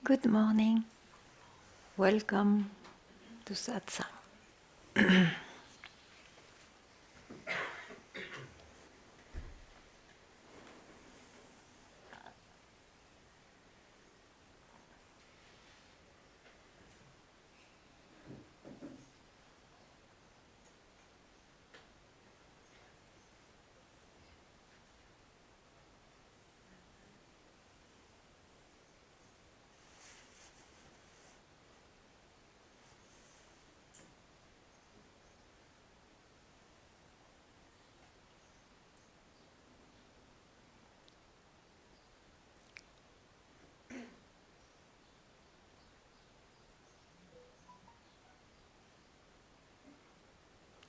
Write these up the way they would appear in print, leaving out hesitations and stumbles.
Good morning. Welcome to Satsang.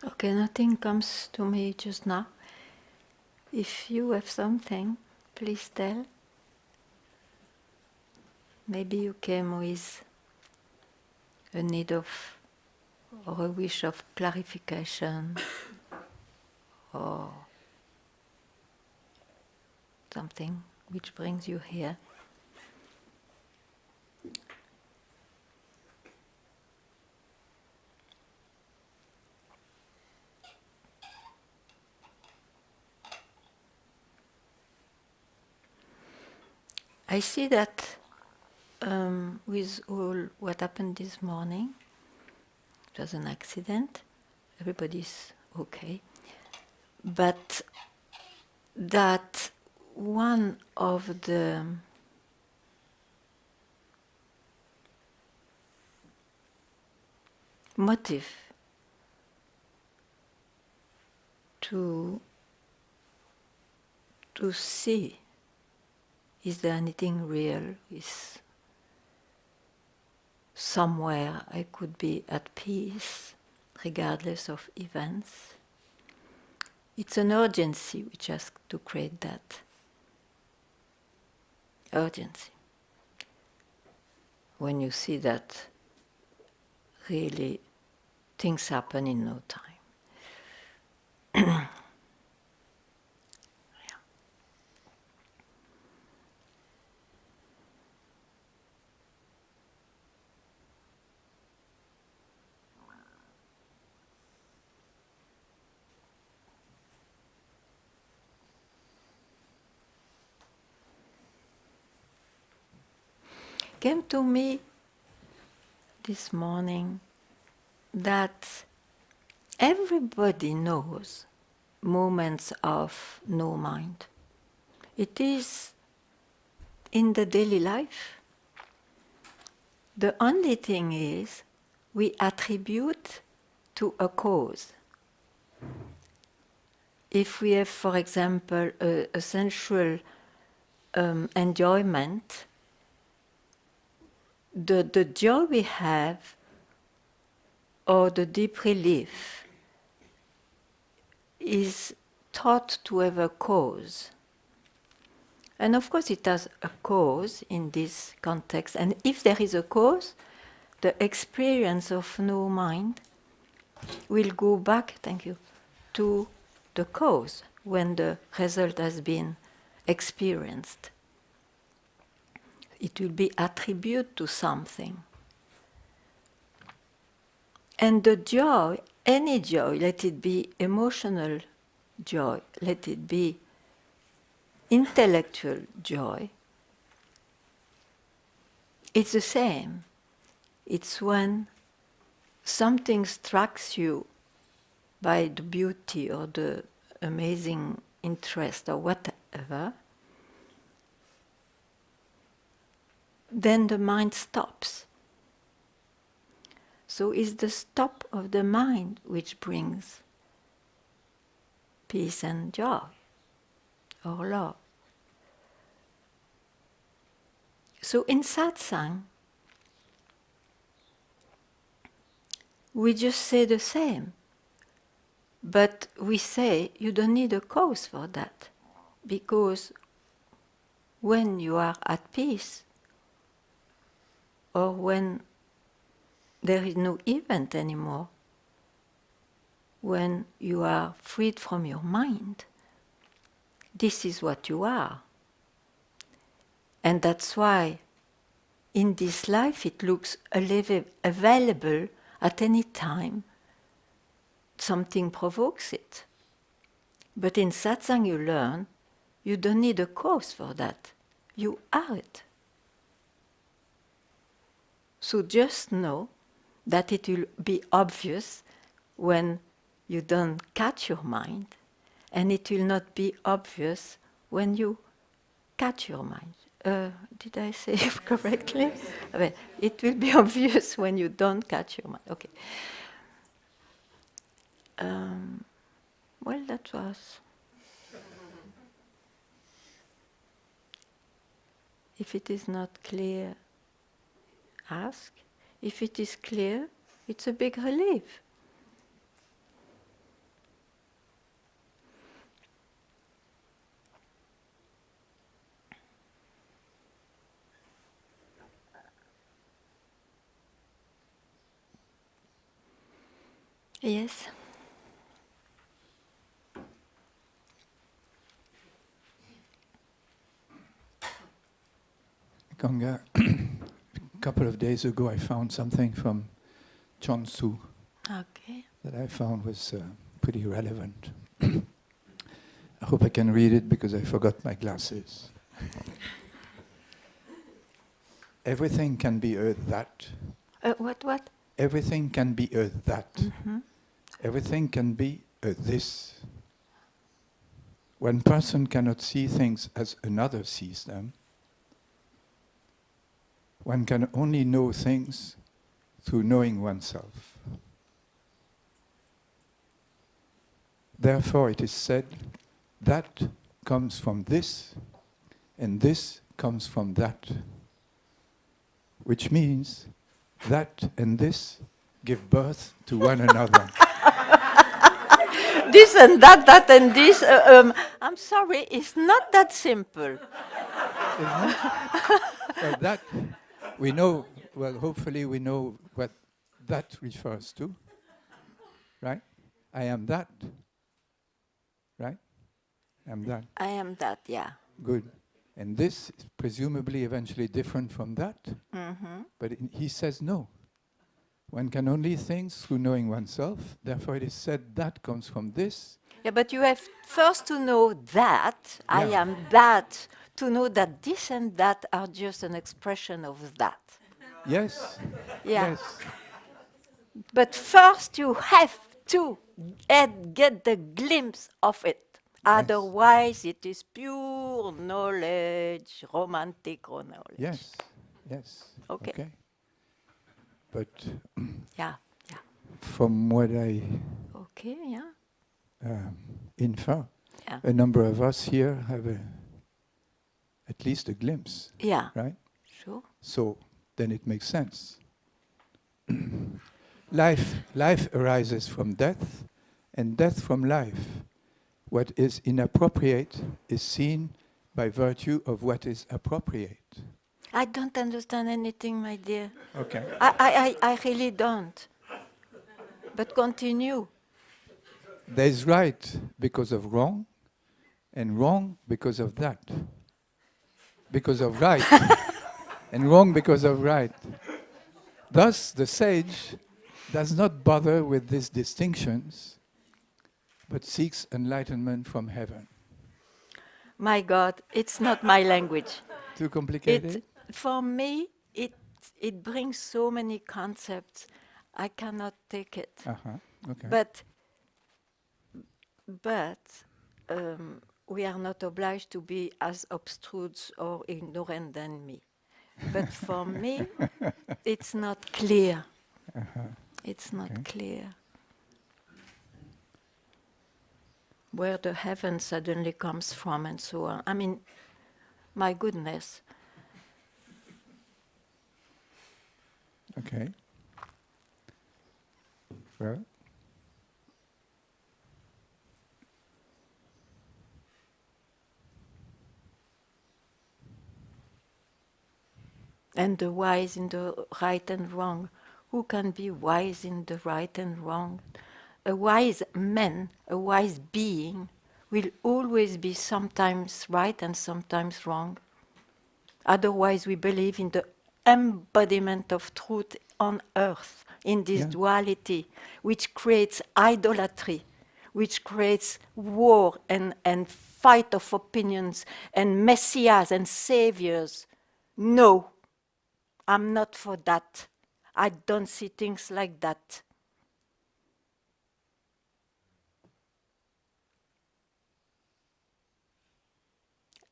Okay, nothing comes to me just now. If you have something, please tell. Maybe you came with a need of or a wish of clarification or something which brings you here. I see that with all what happened this morning, it was an accident, everybody's okay, but that one of the motive to see, is there anything real? Is somewhere I could be at peace regardless of events? It's an urgency which has to create that urgency. When you see that really things happen in no time. Came to me this morning that everybody knows moments of no mind. It is in the daily life. The only thing is we attribute to a cause. If we have, for example, a sensual enjoyment, the joy we have or the deep relief is thought to have a cause. And of course it has a cause in this context. And if there is a cause, the experience of no mind will go back, thank you, to the cause when the result has been experienced. It will be attributed to something. And the joy, any joy, let it be emotional joy, let it be intellectual joy, it's the same. It's when something strikes you by the beauty or the amazing interest or whatever, then the mind stops. So it's the stop of the mind which brings peace and joy or love. So in satsang, we just say the same, but we say you don't need a cause for that, because when you are at peace, or when there is no event anymore, when you are freed from your mind, this is what you are. And that's why in this life it looks available at any time. Something provokes it. But in satsang you learn, you don't need a cause for that. You are it. So just know that it will be obvious when you don't catch your mind, and it will not be obvious when you catch your mind. Did I say it correctly? Well, it will be obvious when you don't catch your mind. Okay. Well, that was. If it is not clear, ask. If it is clear, it's a big relief. Yes. Ganga, a couple of days ago I found something from Chonsu Okay. that I found was pretty relevant. I hope I can read it because I forgot my glasses. Everything can be a that. What? Everything can be a that. Mm-hmm. Everything can be a this. One person cannot see things as another sees them. One can only know things through knowing oneself. Therefore, it is said, that comes from this, and this comes from that. Which means that and this give birth to one another. This and that and this. I'm sorry, it's not that simple. Isn't it? Well, that we know, well, hopefully we know what that refers to, right? I am that, right? I am that. I am that, yeah. Good. And this is presumably eventually different from that. Mm-hmm. But he says no. One can only think through knowing oneself. Therefore it is said that comes from this. Yeah, but you have first to know that, I Yeah. am that, to know that this and that are just an expression of that. Yes. Yeah. Yes. But first you have to get the glimpse of it. Yes. Otherwise it is pure knowledge, romantic knowledge. Yes. Yes. Okay. Okay. But Yeah, yeah. from what I Okay, yeah. infer, Yeah. a number of us here have at least a glimpse, Yeah. right? Sure. So then it makes sense. Life arises from death, and death from life. What is inappropriate is seen by virtue of what is appropriate. I don't understand anything, my dear. Okay. I really don't. But continue. There's right because of wrong, and wrong because of that. Because of right, and wrong because of right. Thus, the sage does not bother with these distinctions, but seeks enlightenment from heaven. My God, it's not my language. Too complicated? For me, it brings so many concepts. I cannot take it. Okay. But we are not obliged to be as obstruse or ignorant than me. But for me, it's not clear. It's not clear. Where the heaven suddenly comes from and so on. I mean, my goodness. Okay. Well, And the wise in the right and wrong. Who can be wise in the right and wrong? A wise man, a wise being, will always be sometimes right and sometimes wrong. Otherwise, we believe in the embodiment of truth on earth, in this duality, which creates idolatry, which creates war and fight of opinions and messiahs and saviors. No, I'm not for that. I don't see things like that.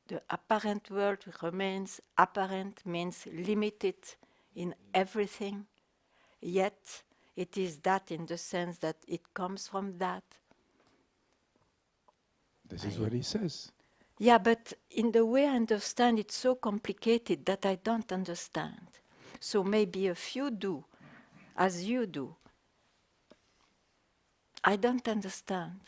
The apparent world remains apparent, means limited in everything, yet it is that in the sense that it comes from that. This is what he says. Yeah, but in the way I understand, it's so complicated that I don't understand. So maybe if you do, as you do, I don't understand.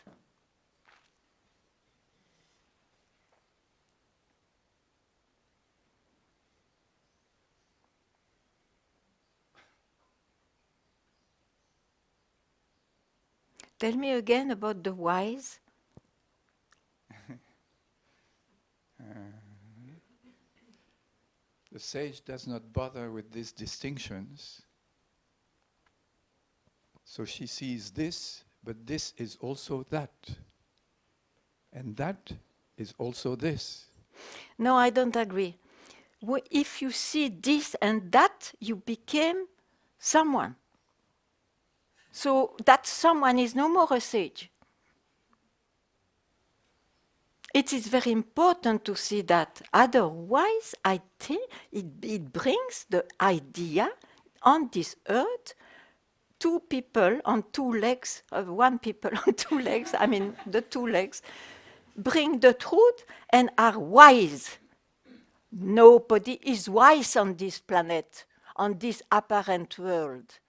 Tell me again about the wise. The sage does not bother with these distinctions. So she sees this, but this is also that. And that is also this. No, I don't agree. If you see this and that, you became someone. So that someone is no more a sage. It is very important to see that. Otherwise, I think it brings the idea on this earth, two people on two legs, one people on two legs, I mean the two legs, bring the truth and are wise. Nobody is wise on this planet, on this apparent world.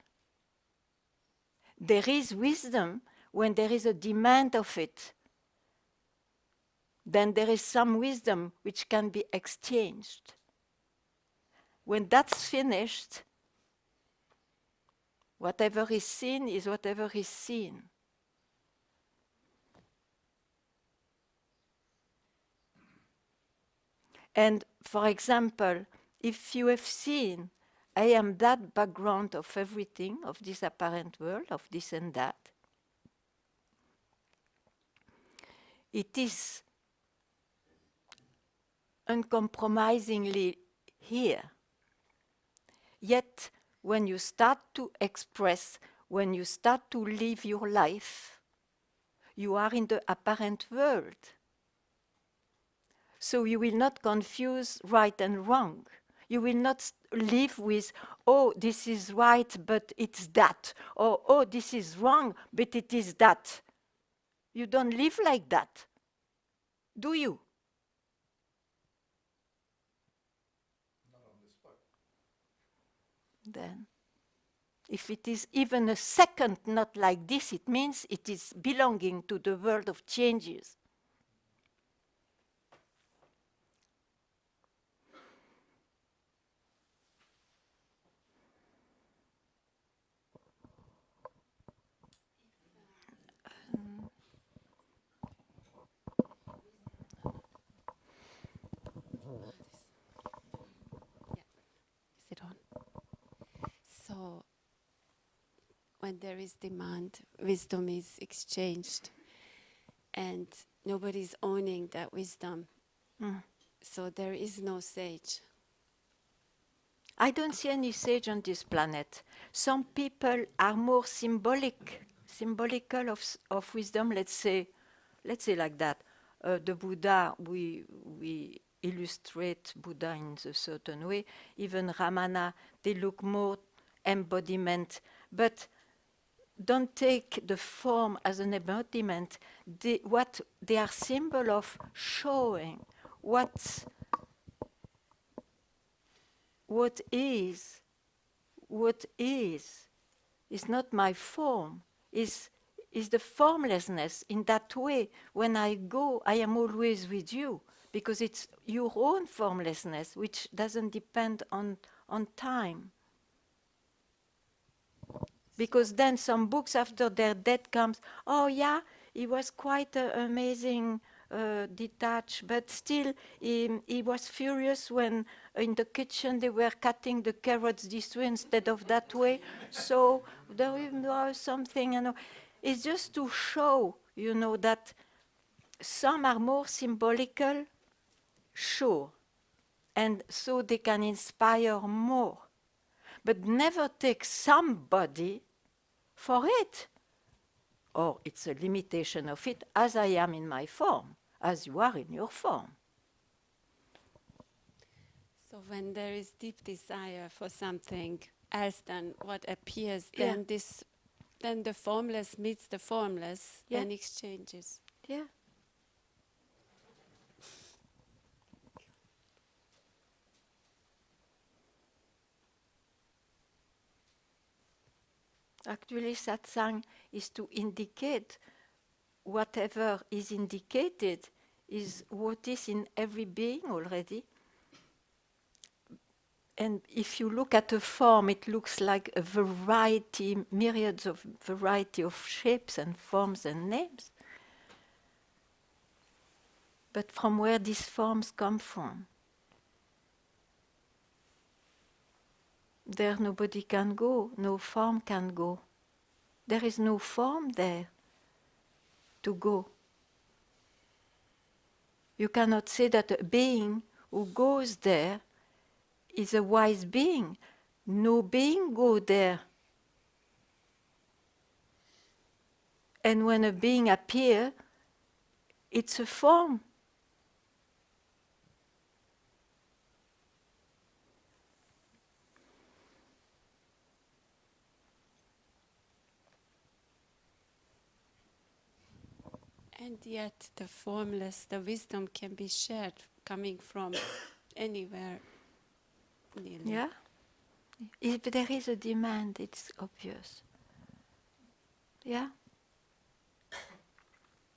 There is wisdom when there is a demand of it. Then there is some wisdom which can be exchanged. When that's finished, whatever is seen is whatever is seen. And for example, if you have seen, I am that background of everything, of this apparent world, of this and that, it is uncompromisingly here. Yet, when you start to express, when you start to live your life, you are in the apparent world. So you will not confuse right and wrong. You will not live with, oh, this is right, but it's that. Or, oh, this is wrong, but it is that. You don't live like that, do you? Then, if it is even a second not like this, it means it is belonging to the world of changes. Is it on? So, when there is demand, wisdom is exchanged, and nobody's owning that wisdom. So there is no sage. I don't see any sage on this planet. Some people are more symbolical of wisdom, let's say like that. The Buddha, we illustrate Buddha in a certain way. Even Ramana, they look more embodiment. But don't take the form as an embodiment. What they are symbol of showing what is not my form, is the formlessness. In that way, when I go, I am always with you, because it's your own formlessness, which doesn't depend on time. Because then some books after their death comes, oh yeah, he was quite amazing, detached, but still he was furious when in the kitchen they were cutting the carrots this way instead of that way. So there was something, it's just to show, that some are more symbolical, sure, and so they can inspire more. But never take somebody for it. Or it's a limitation of it, as I am in my form, as you are in your form. So when there is deep desire for something else than what appears, Yeah. then the formless meets the formless Yeah. and exchanges. Yeah. Actually, satsang is to indicate whatever is indicated is what is in every being already. And if you look at a form, it looks like a variety, myriads of variety of shapes and forms and names. But from where these forms come from? There nobody can go, no form can go. There is no form there to go. You cannot say that a being who goes there is a wise being. No being go there. And when a being appears, it's a form. And yet the formless, the wisdom can be shared coming from anywhere nearly. Yeah? If there is a demand, it's obvious. Yeah?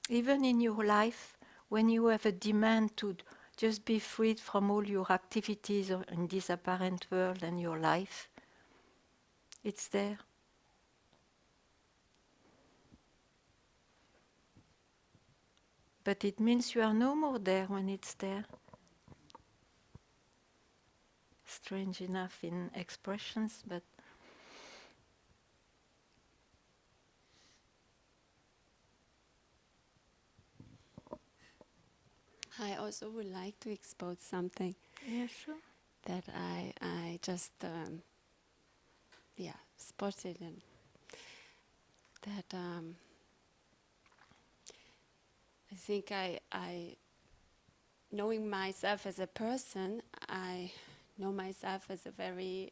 Even in your life, when you have a demand to just be freed from all your activities in this apparent world and your life, it's there. But it means you are no more there when it's there. Strange enough in expressions, but I also would like to expose something yeah, sure. that I just spotted, and that I think I knowing myself as a person, I know myself as a very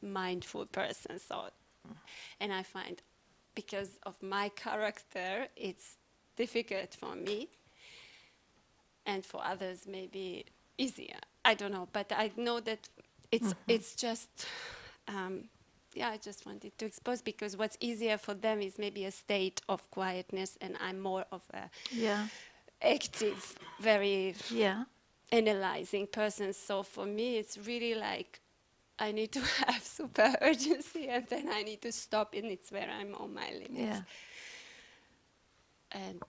mindful person. So, and I find because of my character, it's difficult for me, and for others maybe easier. I don't know, but I know that it's just. I just wanted to expose, because what's easier for them is maybe a state of quietness, and I'm more of a Yeah, active, very yeah, analyzing person. So for me, it's really like I need to have super urgency, and then I need to stop, and it's where I'm on my limits. yeah. And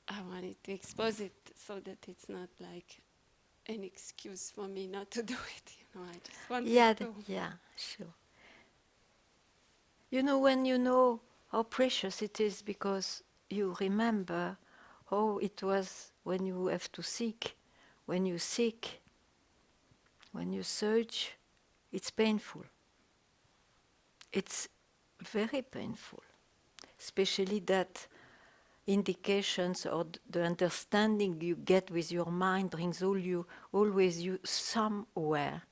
I wanted to expose it so that it's not like an excuse for me not to do it. I just wanted to. Yeah, sure. When you know how precious it is because you remember how it was when you have to seek. When you seek, when you search, it's painful. It's very painful. Especially that indications or the understanding you get with your mind brings always you somewhere.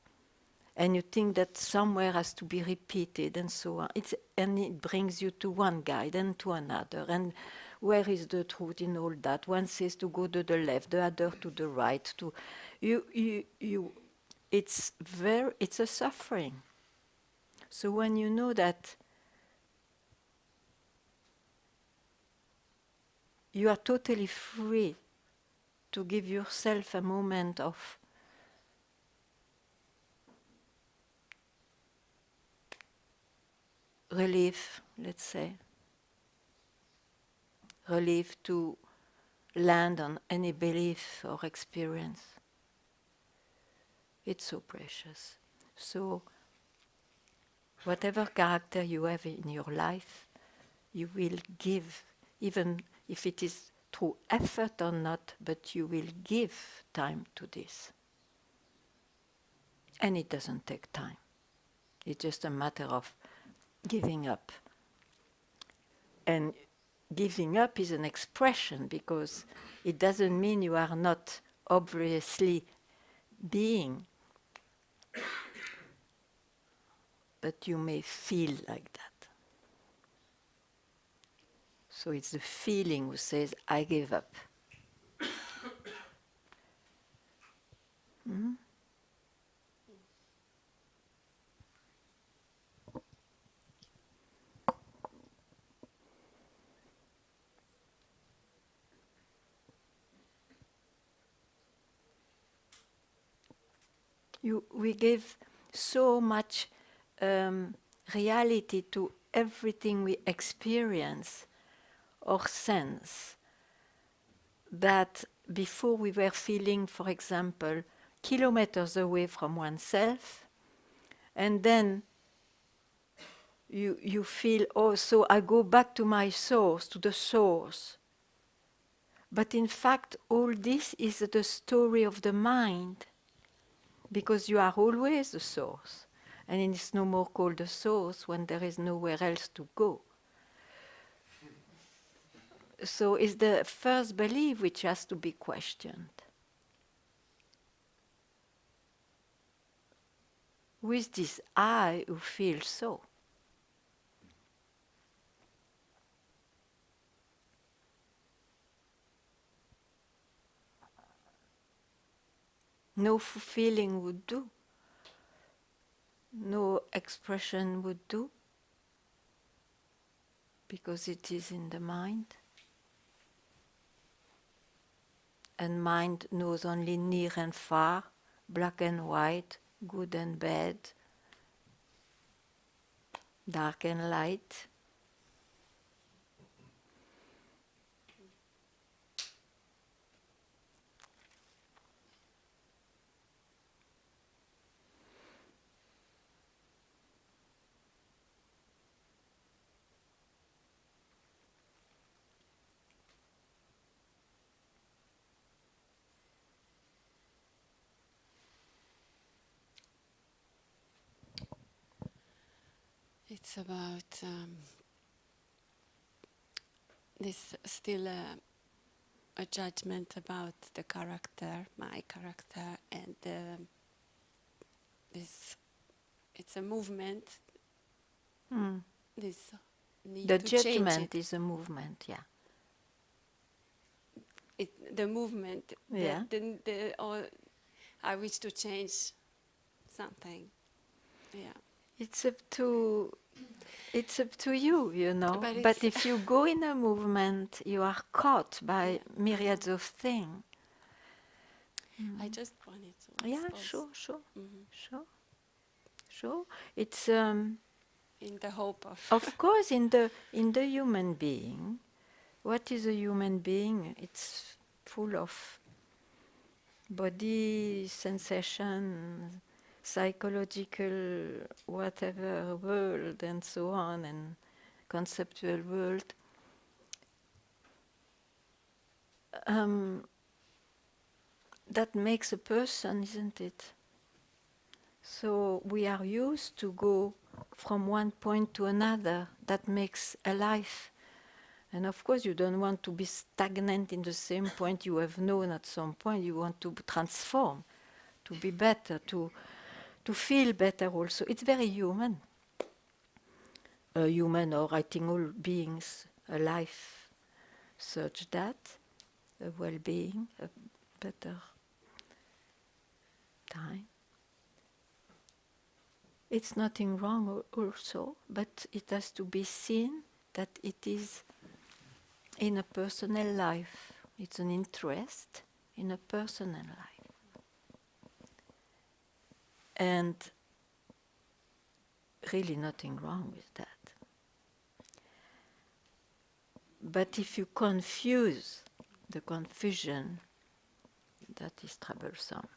And you think that somewhere has to be repeated and so on. And it brings you to one guide and to another. And where is the truth in all that? One says to go to the left, the other to the right. It's a suffering. So when you know that you are totally free to give yourself a moment of relief, let's say, relief to land on any belief or experience. It's so precious. So whatever character you have in your life, you will give, even if it is through effort or not, but you will give time to this. And it doesn't take time. It's just a matter of giving up. And giving up is an expression, because it doesn't mean you are not obviously being, but you may feel like that. So it's the feeling who says, I give up. Mm? We give so much reality to everything we experience or sense, that before we were feeling, for example, kilometers away from oneself, and then you feel, oh, so I go back to my source, to the source. But in fact, all this is the story of the mind, because you are always the source. And it's no more called the source when there is nowhere else to go. So it's the first belief which has to be questioned. Who is this I who feels so? No feeling would do. No expression would do, because it is in the mind. And mind knows only near and far, black and white, good and bad, dark and light. It's about this still a judgment about the character, my character, and this. It's a movement. Mm. This need The to change judgment it. is a movement, yeah. The movement. Yeah. I wish to change something. Yeah. It's up to you, you know. But But it's if you go in a movement, you are caught by Yeah, myriads of things. I just wanted to Yeah, expose. sure. Mhm. Sure. It's In the hope of. of course in the human being. What is a human being? It's full of body sensation, psychological whatever world, and so on, and conceptual world. That makes a person, isn't it? So we are used to go from one point to another. That makes a life. And of course, you don't want to be stagnant in the same point you have known at some point. You want to transform, to be better, to feel better also. It's very human. A human, or I think all beings, a life such that, a well-being, a better time. It's nothing wrong also, but it has to be seen that it is in a personal life. It's an interest in a personal life. And really nothing wrong with that. But if you confuse the confusion, that is troublesome.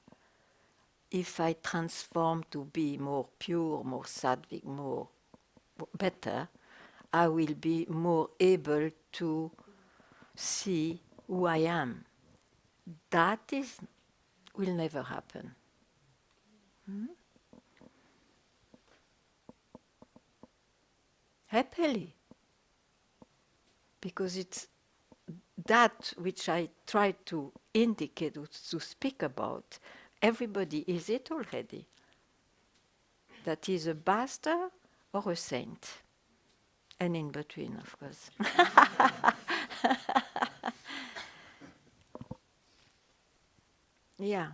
if I transform to be more pure, more sattvic, more better, I will be more able to see who I am. That will never happen. Happily. Because it's that which I try to indicate, or to speak about. Everybody is it already. That is a bastard or a saint. And in between, of course. Yeah.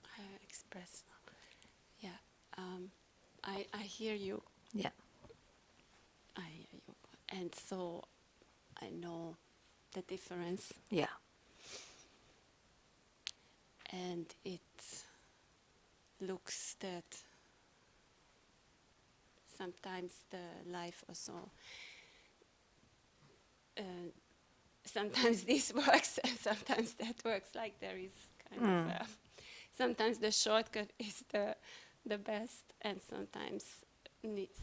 I express. Yeah, I hear you. Yeah. I hear you, and so I know the difference, Yeah. and it looks that sometimes the life also. Sometimes this works and sometimes that works. Like there is kind of sometimes the shortcut is the best, and sometimes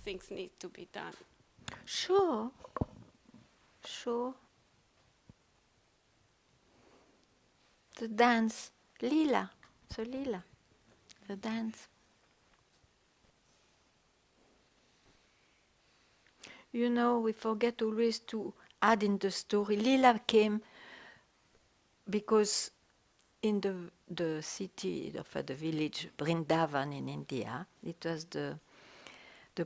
things need to be done. Sure. Sure. The dance. Lila. So Lila. The dance. You know, we forget always to add in the story. Lila came because in the city of the village Vrindavan in India, it was the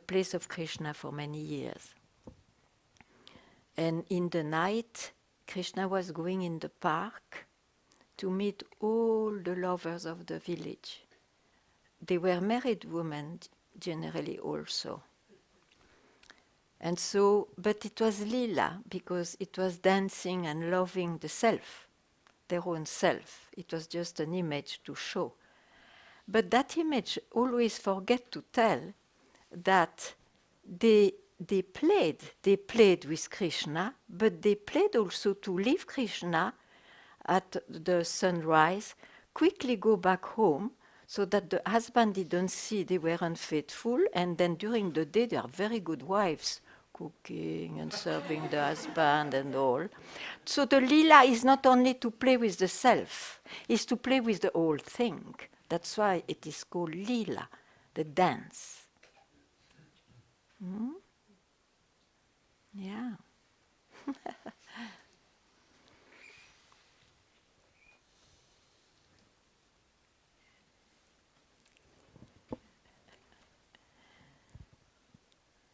place of Krishna for many years. And in the night, Krishna was going in the park to meet all the lovers of the village. They were married women generally also. And so, but it was lila because it was dancing and loving the self, their own self. It was just an image to show. But that image always forget to tell that they played with Krishna, but they played also to leave Krishna at the sunrise, quickly go back home, so that the husband didn't see they were unfaithful, and then during the day they are very good wives, cooking and serving the husband and all. So the lila is not only to play with the self, it's to play with the whole thing. That's why it is called lila, the dance. Yeah.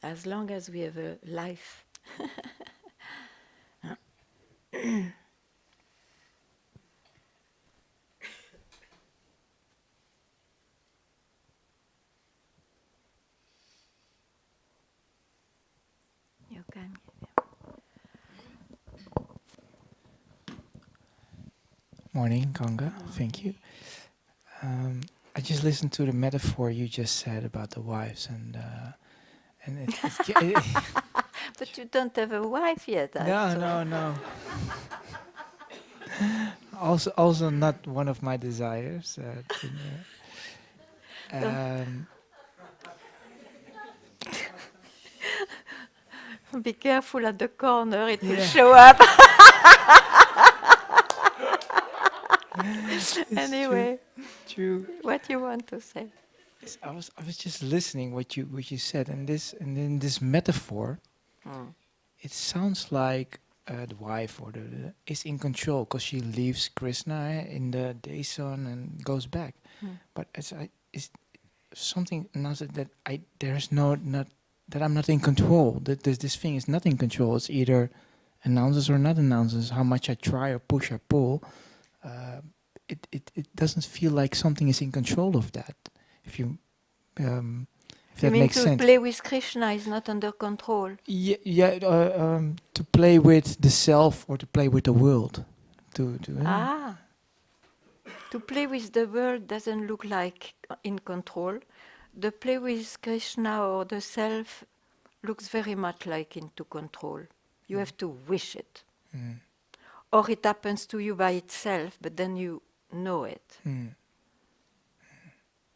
As long as we have a life. You can. Morning, Ganga. Thank you. I just listened to the metaphor you just said about the wives, and But you don't have a wife yet. no. Also, not one of my desires. Be careful at the corner, it will Yeah. show up. It's Anyway, true. what you want to say? Yes, I was just listening what you said, and in this metaphor, it sounds like the wife or the is in control because she leaves Krishna in the day sun and goes back. But it's something now that I there's no not that I'm not in control. That this thing is not in control. It's either announces or not announces. How much I try or push or pull, it doesn't feel like something is in control of that. If you if You that mean makes to sense. play with Krishna is not under control? Yeah, to play with the self or to play with the world. To play with the world doesn't look like in control. The play with Krishna or the self looks very much like into control. You have to wish it. Mm. Or it happens to you by itself, but then you know it. Mm.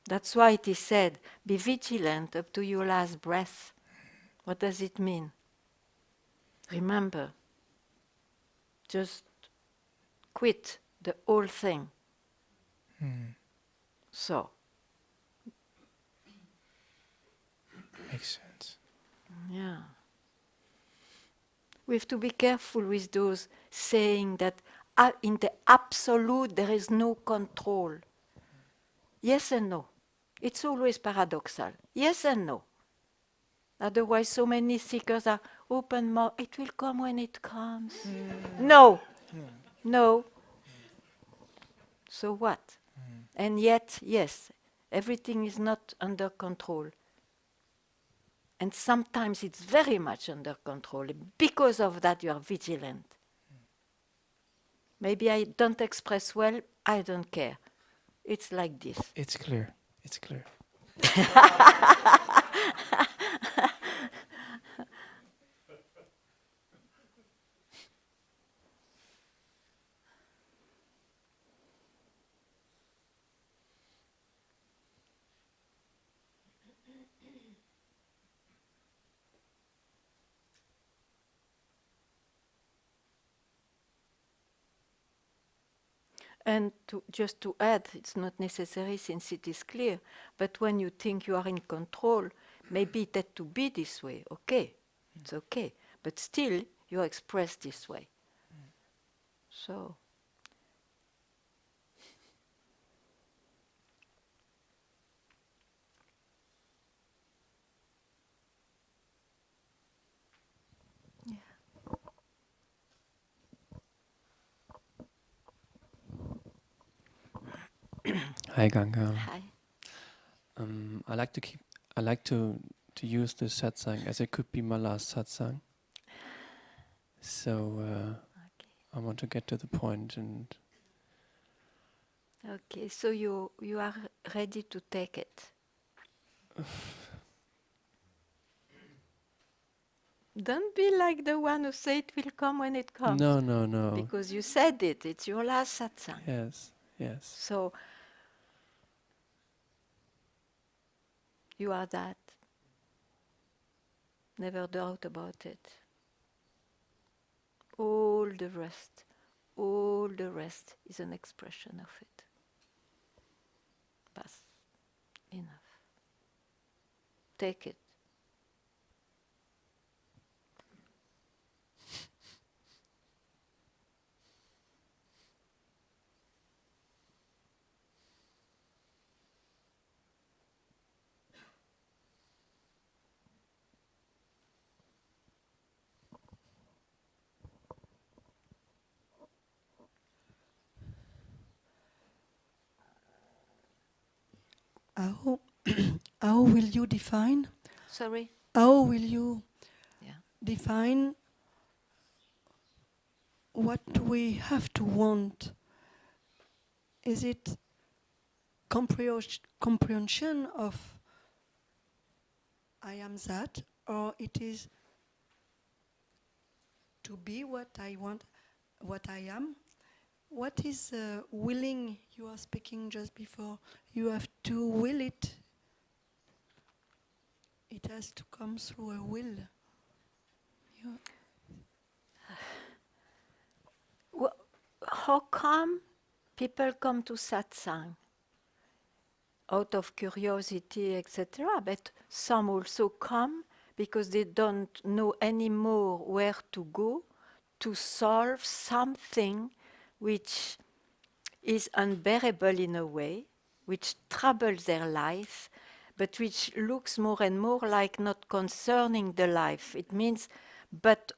That's why it is said, be vigilant up to your last breath. What does it mean? Remember, just quit the whole thing. Mm. So, Makes sense. yeah. We have to be careful with those saying that in the absolute there is no control. Yes and no. It's always paradoxal. Yes and no. Otherwise, so many seekers are open mouth. It will come when it comes. No, no. So what? And yet, yes, everything is not under control. And sometimes it's very much under control. Because of that, you are vigilant. Maybe I don't express well, I don't care. It's like this. It's clear. It's clear. And just to add, it's not necessary since it is clear, but when you think you are in control, maybe it had to be this way. Okay, it's okay. But still, you express this way. So, Hi Ganga. hi. I like to keep. I like to use this satsang as it could be my last satsang. So I want to get to the point, and Okay, so you are ready to take it. Don't be like the one who said it will come when it comes. no, no, no. Because you said it, it's your last satsang. Yes, yes. So, you are that. Never doubt about it. All the rest is an expression of it. Bas, enough. Take it. How, how will you define? Sorry? How will you Yeah. define what we have to want? Is it comprehension of I am that, or it is to be what I want, what I am? What is willing? You are speaking just before. You have to will it. It has to come through a will. You How come people come to satsang? Out of curiosity, etc. But some also come because they don't know anymore where to go to solve something which is unbearable in a way, which troubles their life, but which looks more and more like not concerning the life. It means, but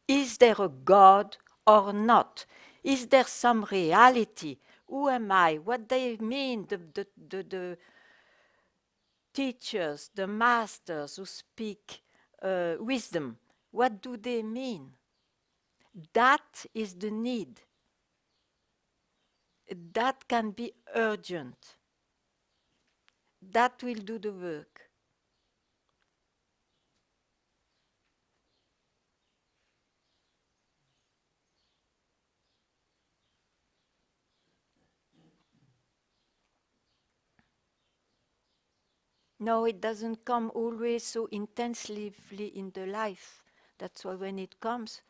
is there a God or not? Is there some reality? Who am I? What they mean, the teachers, the masters who speak wisdom, what do they mean? That is the need. That can be urgent. That will do the work. No, it doesn't come always so intensely in the life. That's why when it comes,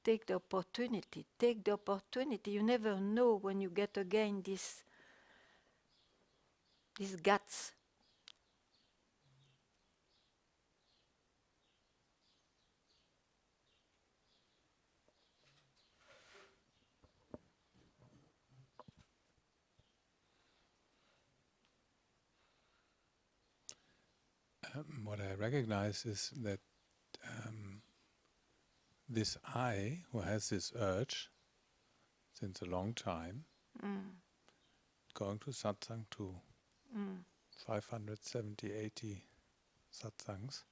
take the opportunity. Take the opportunity. You never know when you get again this guts. What I recognize is that this I, who has this urge since a long time, going to satsang to 570, 80 satsangs,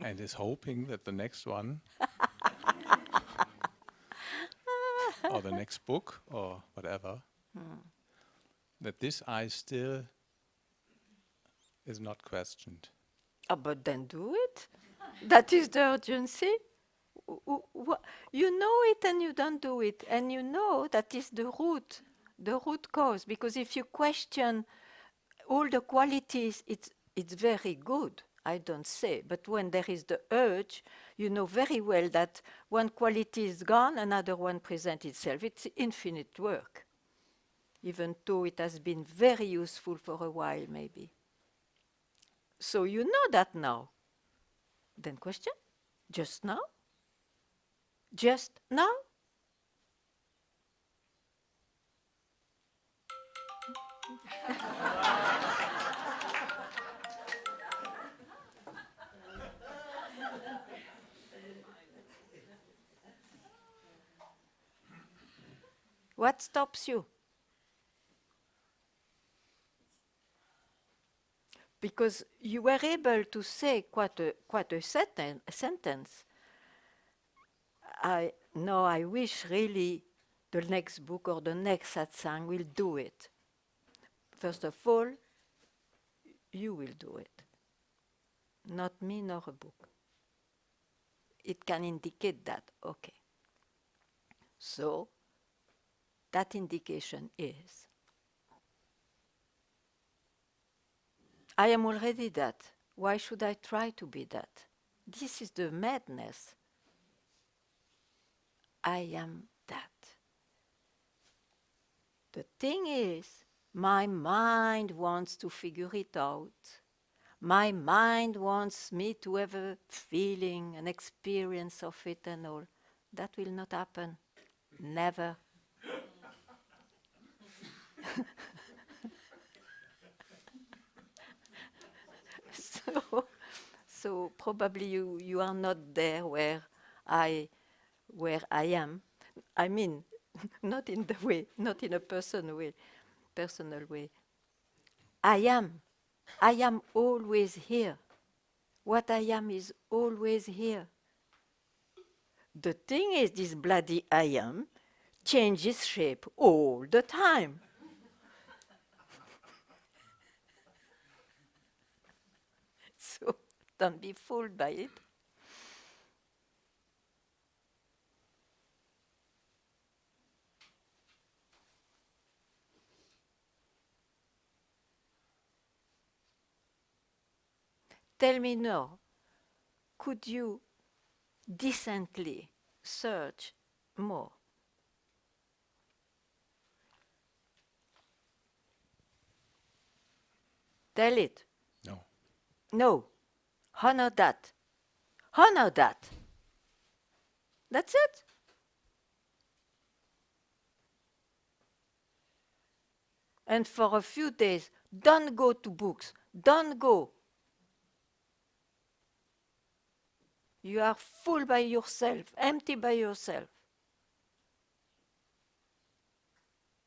and is hoping that the next one, or the next book, or whatever, that this I still is not questioned. But then do it. That is the urgency. You know it and you don't do it. And you know that is the root cause. Because if you question all the qualities, it's very good, I don't say. But when there is the urge, you know very well that one quality is gone, another one presents itself. It's infinite work, even though it has been very useful for a while, maybe. So you know that now. Then question, just now? Just now? What stops you? Because you were able to say quite a sentence. I wish really the next book or the next satsang will do it. First of all, you will do it. Not me nor a book. It can indicate that, okay. So, that indication is, I am already that. Why should I try to be that? This is the madness. I am that. The thing is, my mind wants to figure it out. My mind wants me to have a feeling, an experience of it and all. That will not happen. Never. So probably you are not there where I am. I mean, not in the way, not in a personal way. I am. I am always here. What I am is always here. The thing is, this bloody I am changes shape all the time. So don't be fooled by it. Tell me now, could you decently search more? Tell it. No. No. Honor that. Honor that. That's it. And for a few days, don't go to books. Don't go. You are full by yourself, empty by yourself.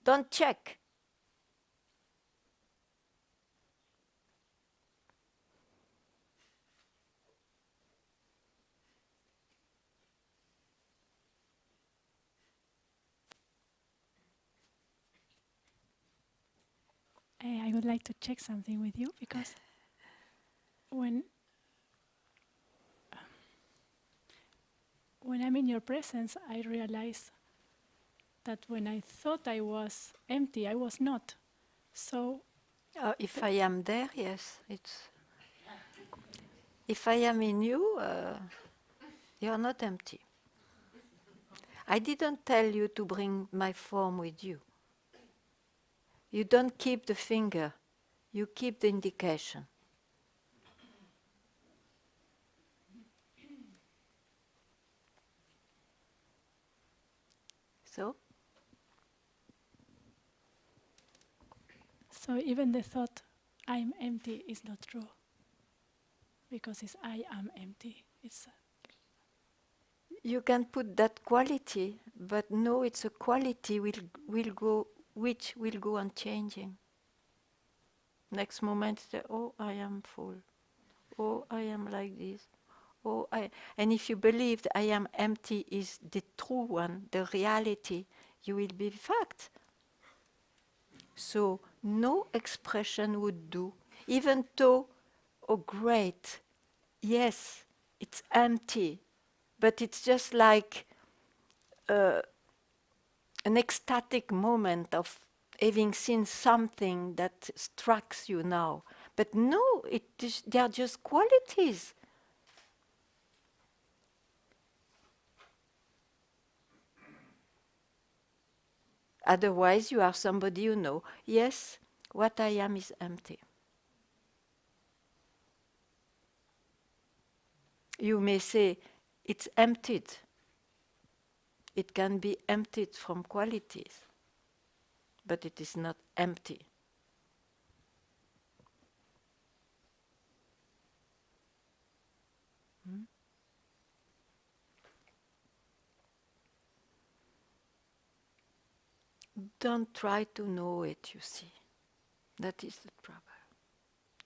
Don't check. I would like to check something with you because when I'm in your presence, I realize that when I thought I was empty, I was not. So If I am there, yes, it's. If I am in you, you are not empty. I didn't tell you to bring my form with you. You don't keep the finger, you keep the indication. So? So even the thought, I'm empty, is not true. Because it's I am empty. It's You can put that quality, but no, it's a quality which will go on changing. Next moment, say, oh, I am full. Oh, I am like this. And if you believe that I am empty is the true one, the reality, you will be fact. So no expression would do, even though, oh great, yes, it's empty, but it's just like uh, an ecstatic moment of having seen something that strikes you now. But no, they are just qualities. Otherwise, you are somebody you know. Yes, what I am is empty. You may say, it's emptied. It can be emptied from qualities, but it is not empty. Hmm? Don't try to know it, you see. That is the problem.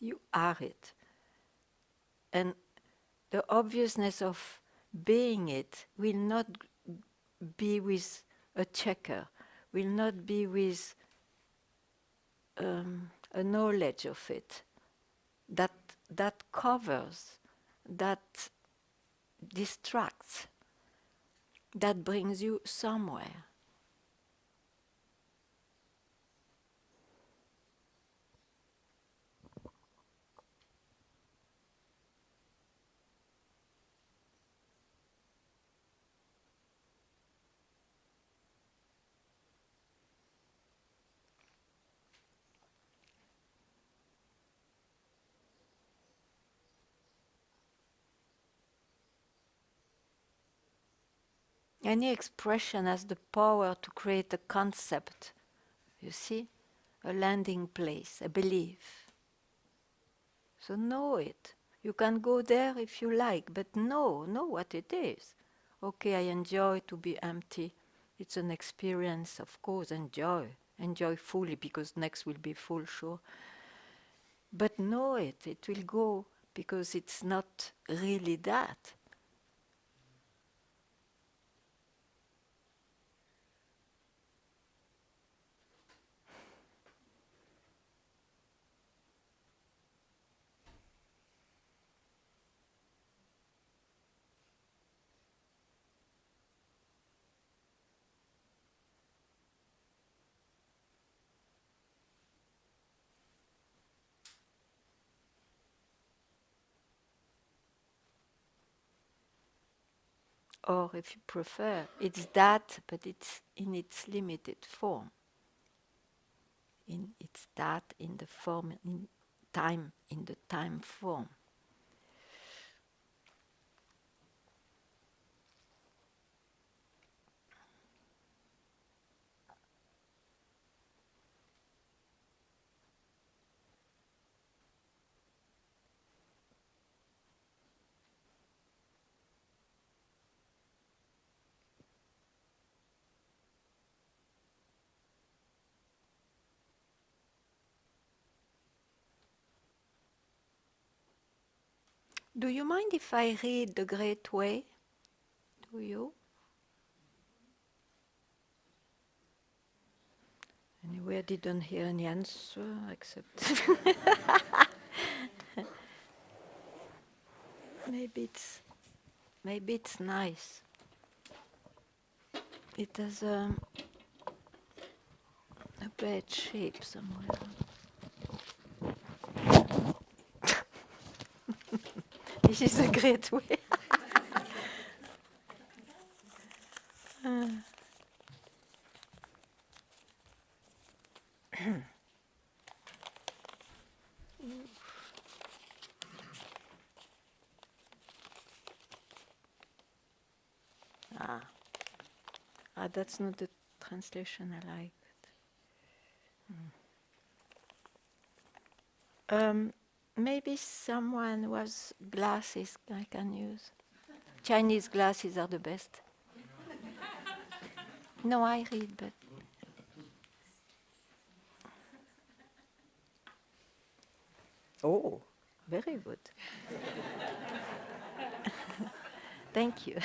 You are it. And the obviousness of being it will not be with a checker, will not be with a knowledge of it that covers, that distracts, that brings you somewhere. Any expression has the power to create a concept, you see, a landing place, a belief. So know it. You can go there if you like, but know what it is. Okay, I enjoy to be empty. It's an experience, of course, enjoy fully, because next will be full, sure. But know it will go, because it's not really that. Or if you prefer, it's that, but it's in its limited form. It's that in the form, in time, in the time form. Do you mind if I read The Great Way to you? Anyway, I didn't hear any answer except maybe it's nice. It has a bad shape somewhere. This is a great way. That's not the translation I like. Maybe someone who has glasses I can use. Chinese glasses are the best. No, I read, but... Oh, very good. Thank you.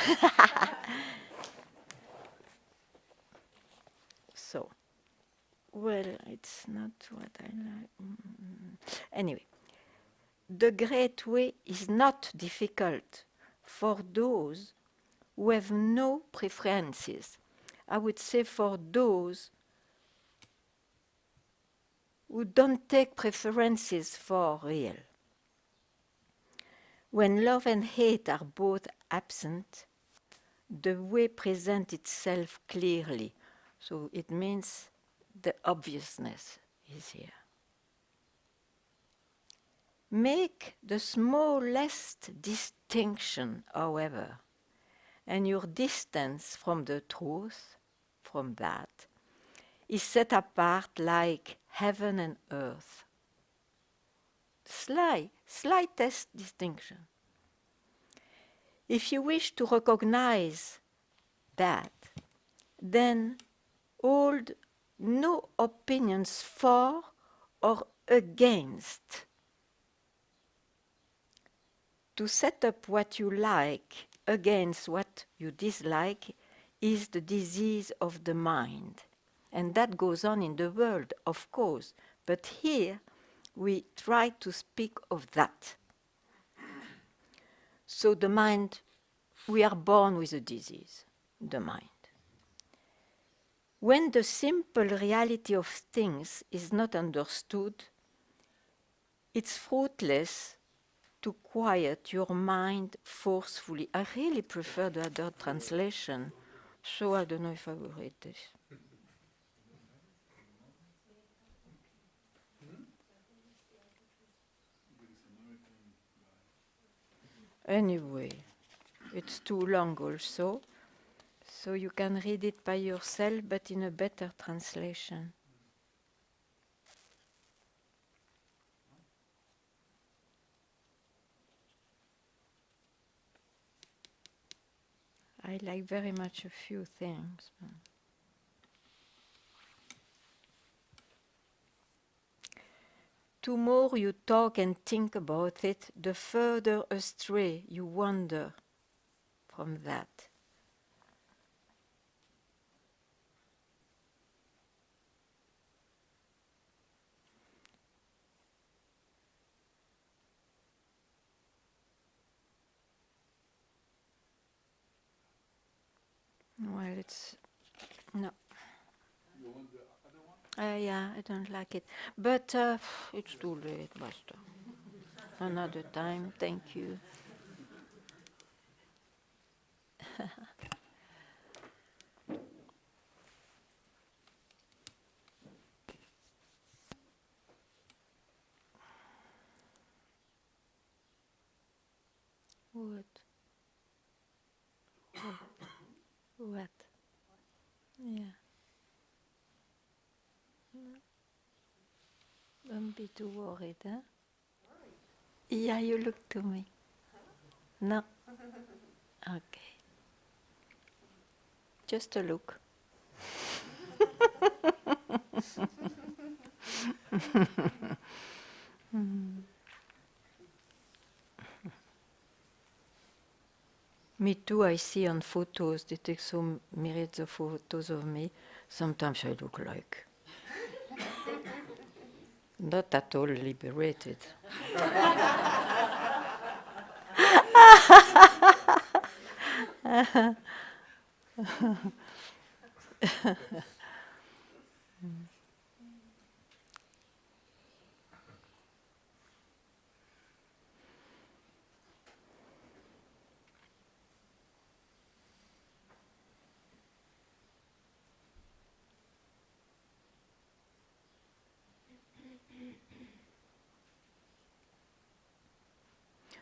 So, well, it's not what I like. Anyway, the great way is not difficult for those who have no preferences. I would say for those who don't take preferences for real. When love and hate are both absent, the way presents itself clearly. So it means the obviousness is here. Make the smallest distinction, however, and your distance from the truth, from that, is set apart like heaven and earth. Slightest distinction. If you wish to recognize that, then hold no opinions for or against. To set up what you like against what you dislike is the disease of the mind. And that goes on in the world, of course. But here we try to speak of that. So the mind, we are born with a disease, the mind. When the simple reality of things is not understood, it's fruitless to quiet your mind forcefully. I really prefer the other translation, so I don't know if I will read this. Anyway, it's too long also, so you can read it by yourself, but in a better translation. I like very much a few things. The more you talk and think about it, the further astray you wander from that. Well, it's... no. You want the other one? Yeah, I don't like it. But it's too late, basta. Another time, thank you. What? What? Yeah. Don't be too worried, huh? Yeah, you look to me. No? Okay. Just a look. Me too, I see on photos, they take so myriads of photos of me. Sometimes I look like not at all liberated.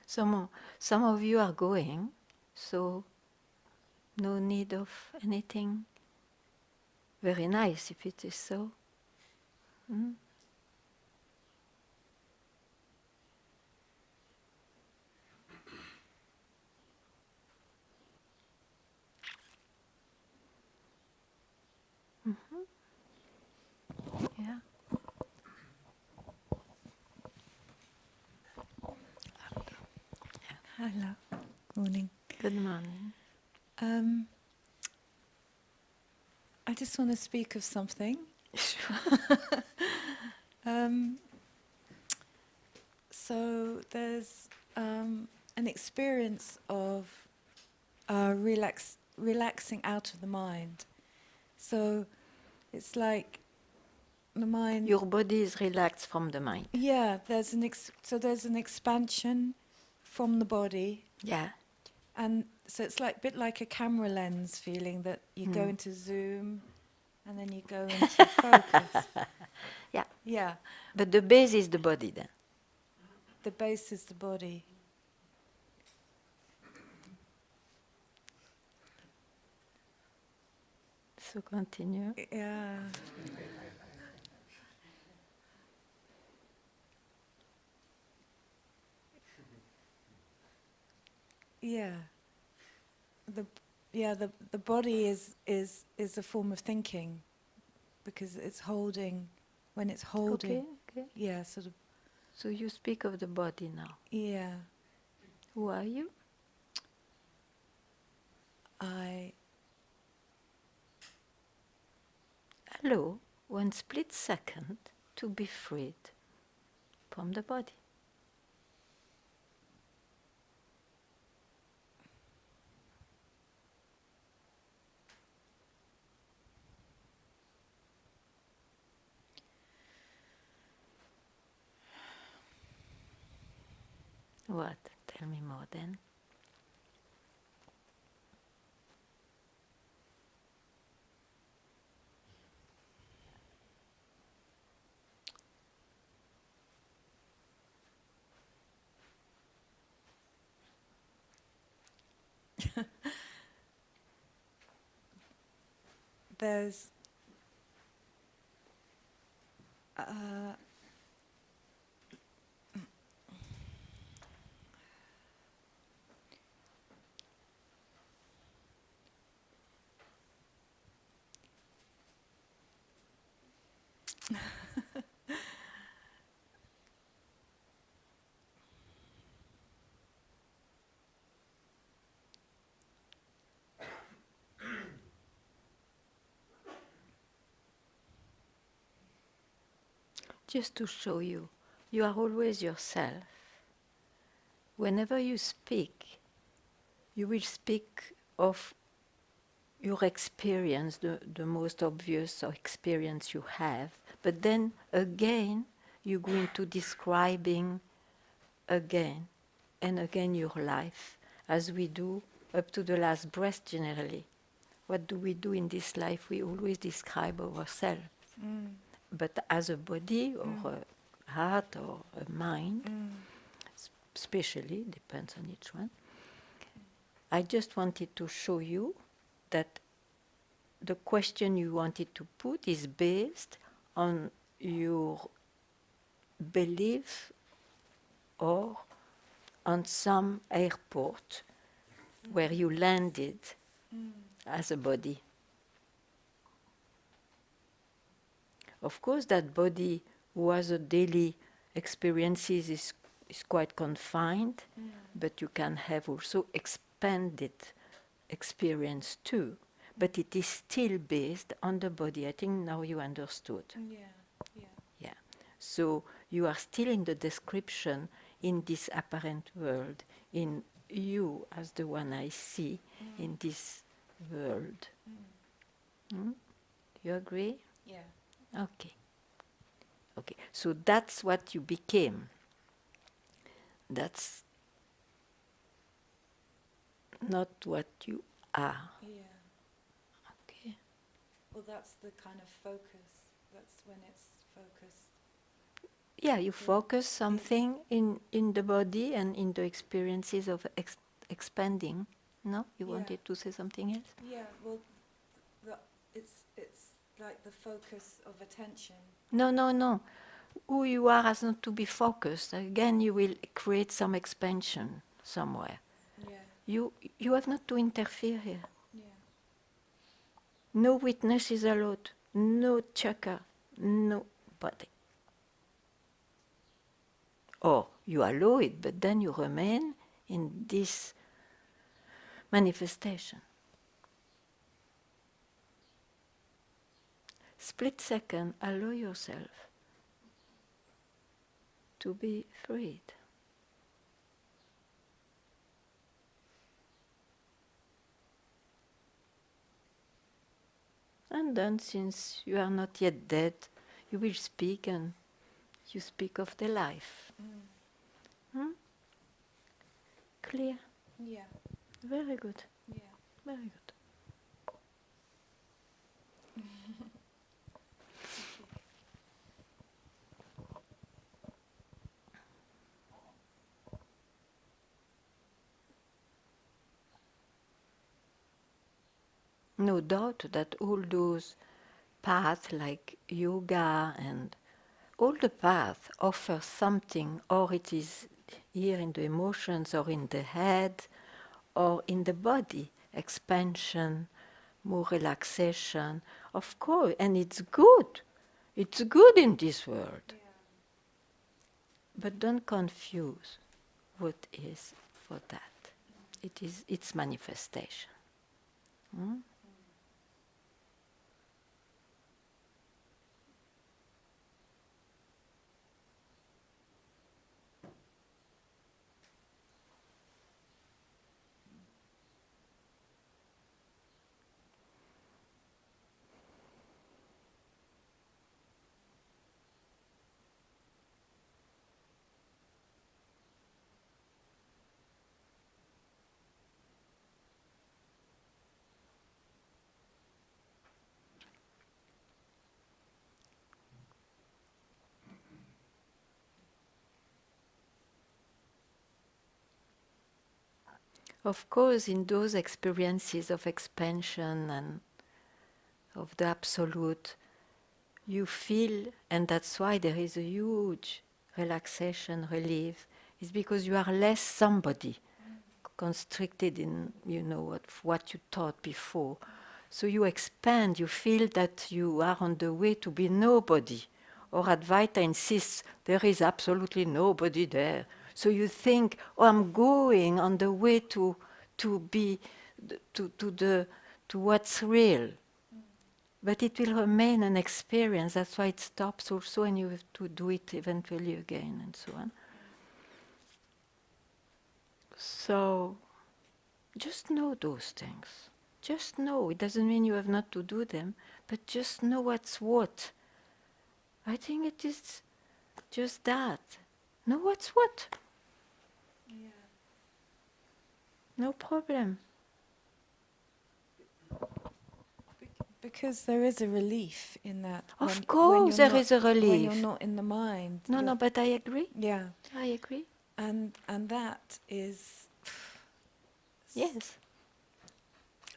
Some of you are going, so no need of anything. Very nice if it is so. Mm? Yeah. Hello. Morning. Good morning. I just want to speak of something. So there's an experience of relaxing out of the mind. So it's like the mind. Your body is relaxed from the mind. Yeah, there's there's an expansion from the body. Yeah. And so it's like a bit like a camera lens feeling that you go into zoom and then you go into focus. Yeah. Yeah. But the base is the body then. The base is the body. So continue. Yeah. Yeah. The body is a form of thinking because it's holding when it's holding. Okay, okay. Yeah, sort of. So you speak of the body now. Yeah. Who are you? I Allow 1 split second to be freed from the body. What? Tell me more then. there's Just to show you, you are always yourself. Whenever you speak, you will speak of your experience, the most obvious experience you have. But then again, you go into describing again and again your life, as we do up to the last breath generally. What do we do in this life? We always describe ourselves. But as a body or a heart or a mind, especially, depends on each one. I just wanted to show you that the question you wanted to put is based on your belief or on some airport where you landed as a body. Of course, that body who has a daily experiences is quite confined, but you can have also expanded experience too. But it is still based on the body. I think now you understood. Yeah. So you are still in the description in this apparent world, in you as the one I see in this world. You agree? Yeah. Okay. Okay. So that's what you became. That's not what you are. Yeah. Okay. Well, that's the kind of focus. That's when it's focused. yeah, you focus something in the body and in the experiences of expanding. No, you wanted to say something else? Yeah, well, it's like the focus of attention. No, no, no. Who you are has not to be focused. Again, you will create some expansion somewhere. Yeah, You have not to interfere here. yeah, No witness is allowed. No checker. Nobody. Or you allow it, but then you remain in this manifestation. Split second, allow yourself to be freed. And then, since you are not yet dead, you will speak, and you speak of the life. Hmm? Clear? yeah, Very good. yeah. Very good. No doubt that all those paths like yoga and all the paths offer something, or it is here in the emotions or in the head or in the body, expansion, more relaxation, of course, and it's good. It's good in this world. But don't confuse what is for that. It is its manifestation. Hmm? Of course, in those experiences of expansion and of the absolute, you feel, and that's why there is a huge relaxation, relief, is because you are less somebody, constricted in, what you thought before. So you expand, you feel that you are on the way to be nobody. Or Advaita insists there is absolutely nobody there. So you think, oh, I'm going on the way to be to what's real. But it will remain an experience. That's why it stops also, and you have to do it eventually again, and so on. So just know those things. Just know. It doesn't mean you have not to do them, but just know what's what. I think it is just that. Know what's what. Yeah. No problem. Because there is a relief in that. Of course there is a When you're relief. not in the mind. No, but I agree. Yeah. I agree. And that is. Yes.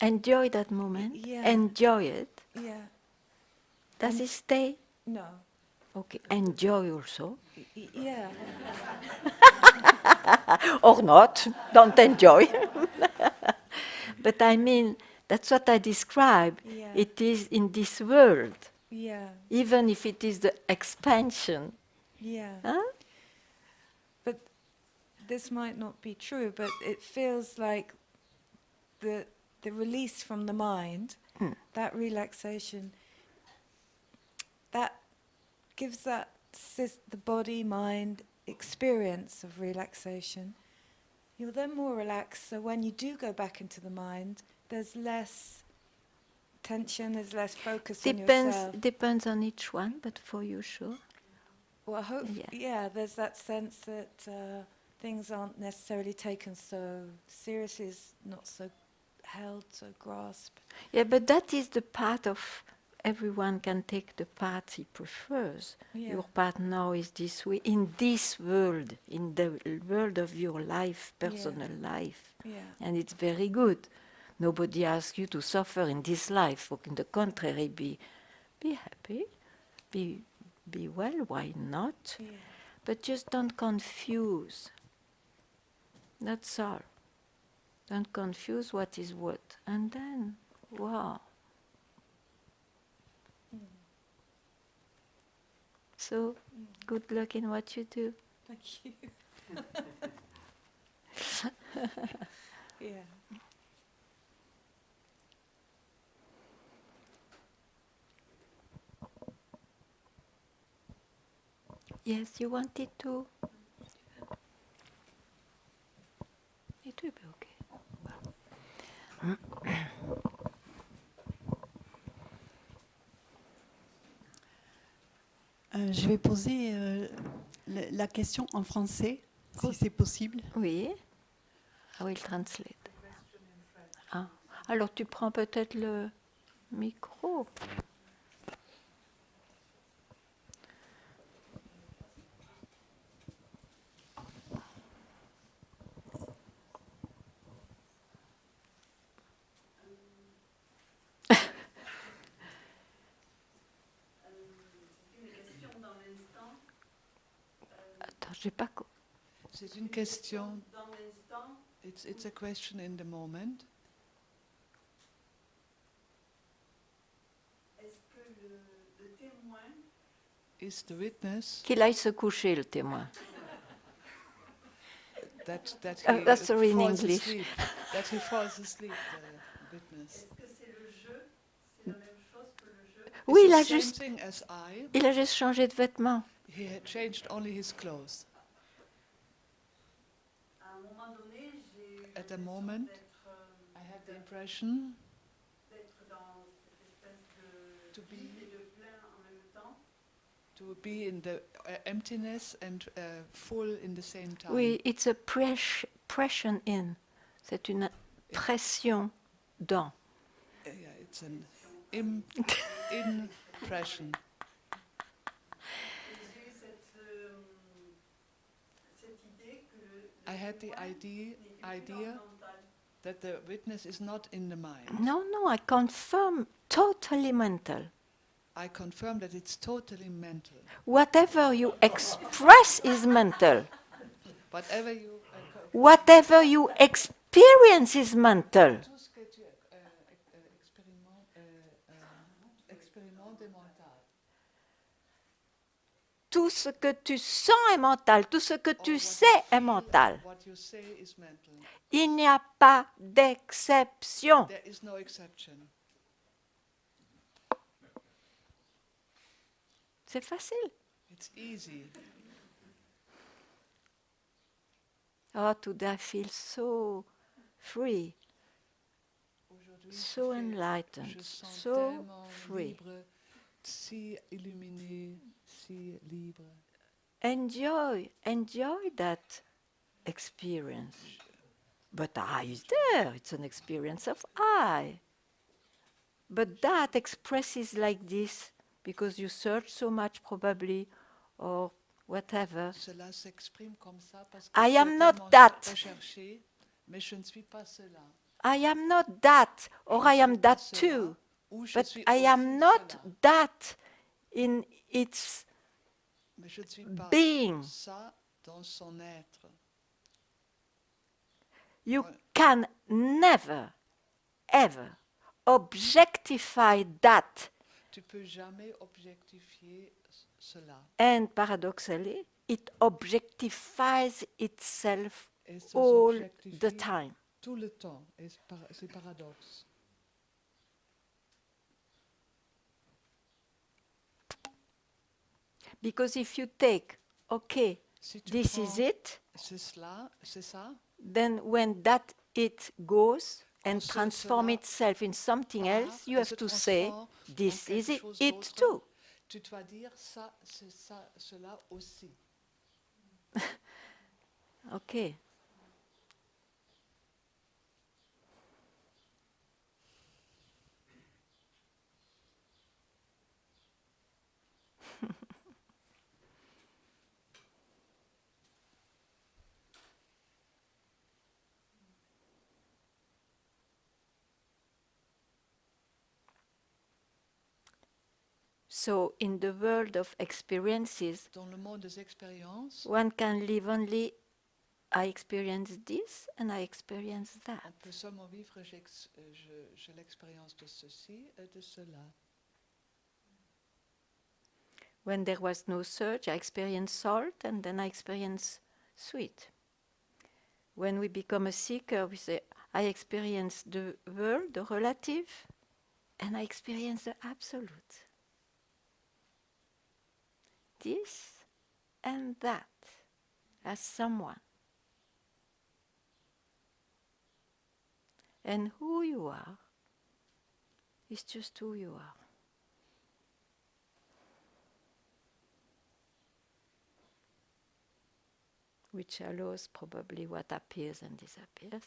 Enjoy that moment. Yeah. Enjoy it. Yeah. Does it stay? No. Okay. Enjoy also. Yeah. Or not. Don't enjoy. But I mean, that's what I describe. Yeah. It is in this world. Yeah. Even if it is the expansion. Yeah. Huh? But this might not be true, but it feels like the release from the mind, that relaxation, that gives that the body mind experience of relaxation. You're then more relaxed, so when you do go back into the mind, there's less tension, there's less focus on yourself. Depends on each one, but for you, sure. Well, Yeah. there's that sense that things aren't necessarily taken so seriously, not so held, so grasped. Yeah, but that is the part of everyone can take the path he prefers. Yeah. Your path now is this way, in this world, in the world of your life, personal life. Yeah. And it's very good. Nobody asks you to suffer in this life. On the contrary, be happy, be well, why not? Yeah. But just don't confuse. That's all. Don't confuse what is what. And then, wow. So, good luck in what you do. Thank you. Yeah. Yes, you wanted to? It will be okay. Je vais poser la question en français, si c'est possible. Oui. I will translate. Ah. Alors tu prends peut-être le micro. Attends, j'ai pas. C'est une question dans l'instant. It's a question in the moment. Est-ce que le témoin is the witness? Qu'il aille se coucher, le témoin. That he That's sorry in falls English. asleep. That he falls asleep, the witness. Est-ce que c'est le jeu? C'est la même chose que le jeu? Oui, il a juste changé de vêtements. He had changed only his clothes. À un moment donné, at a moment, I had the impression d'être dans cette espèce de vide et de plein en même temps. To be in the emptiness and full in the same time. Oui, it's a pression in. C'est une pression dans. Yeah, it's an impression. I had the idea that the witness is not in the mind. No, I confirm totally mental. I confirm that it's totally mental. Whatever you express is mental. Whatever you experience is mental. Tout ce que tu expérimentes est mental. Tout ce que tu sens est mental, tout ce que tu sais est mental. What you say is mental. Il n'y a pas d'exception. There is no exception. C'est facile. It's easy. Oh, today I feel so free, so enlightened, so free. Libre, si illuminé, si libre. Enjoy that experience. But I is there, it's an experience of I. But that expresses like this because you search so much probably or whatever. Cela s'exprime comme ça parce que I am j'ai not tellement that. recherché, mais je ne suis pas cela. I am not that, or I am that too. But I am not that in its Mais je ne suis pas being. ça dans son être. You can never, ever objectify that. Tu peux jamais objectifier cela. And paradoxically, it objectifies itself Et ça all s'objectifie the time. tout le temps. Et c'est paradoxe. Because if you take, okay, Si tu this prends, is it, c'est cela, c'est ça. then when that it goes and Quand transform cela itself in something part else, you et have se to say, transforme this en is quelque it, chose it d'autre, too. Tu dois dire ça, c'est ça, cela aussi. Okay. So in the world of experiences, Dans le monde des expériences, one can live only, I experience this and I experience that. on peut seulement vivre, j'ai l'expérience de ceci et de cela. When there was no search, I experienced salt and then I experienced sweet. When we become a seeker, we say, I experience the world, the relative, and I experience the absolute. This and that as someone. And who you are is just who you are. Which allows probably what appears and disappears.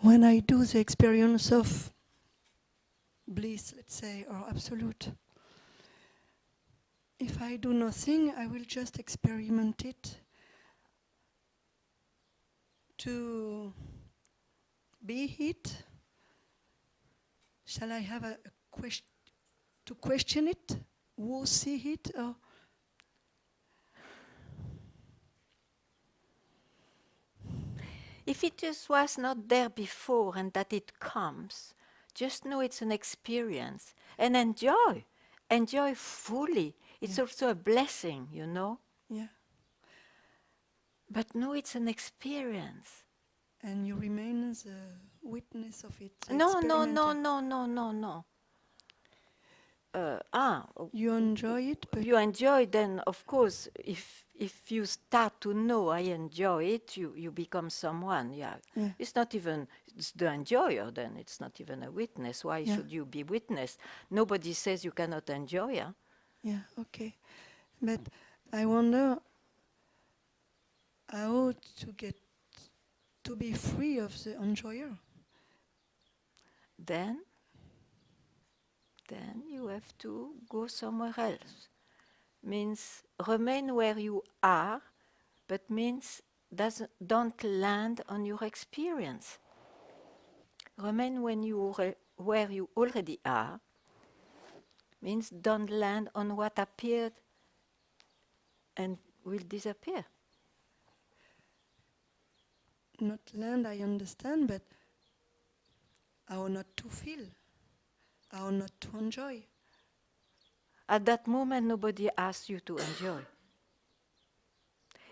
When I do the experience of bliss, let's say, or absolute, if I do nothing, I will just experiment it to be it. Shall I have a question to question it? Who see it? Or If it just was not there before and that it comes, just know it's an experience and enjoy. Enjoy fully. It's also a blessing, you know. yeah, But know it's an experience. and you remain the witness of it. The No, no, no, experimenter. no, no, no, no. You enjoy it, but You enjoy, then of course if you start to know I enjoy it, you become someone. Yeah. It's not even, it's the enjoyer, then it's not even a witness. Why should you be witness? Nobody says you cannot enjoy. Huh? yeah, okay. But I wonder how to get to be free of the enjoyer. Then you have to go somewhere else. Means remain where you are, but means don't land on your experience. Remain where you already are, means don't land on what appeared and will disappear. Not land, I understand, but how not to feel, how not to enjoy. At that moment, nobody asks you to enjoy.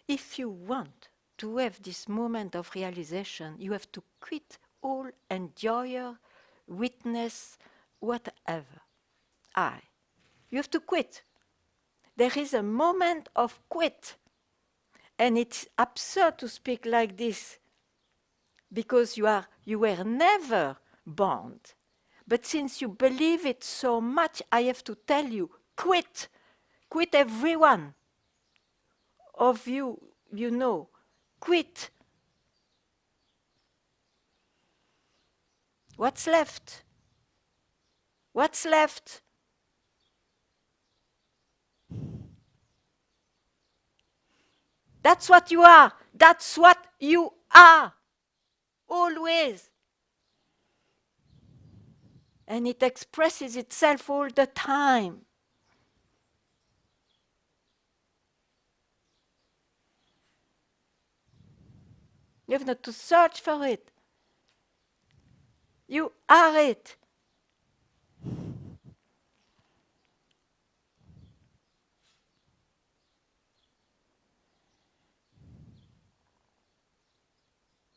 If you want to have this moment of realization, you have to quit all enjoyer, witness, whatever. You have to quit. There is a moment of quit. And it's absurd to speak like this because you were never bound. But since you believe it so much, I have to tell you, quit. Quit everyone of you, you know. Quit. What's left? What's left? That's what you are. That's what you are. Always. And it expresses itself all the time. You have not to search for it. You are it.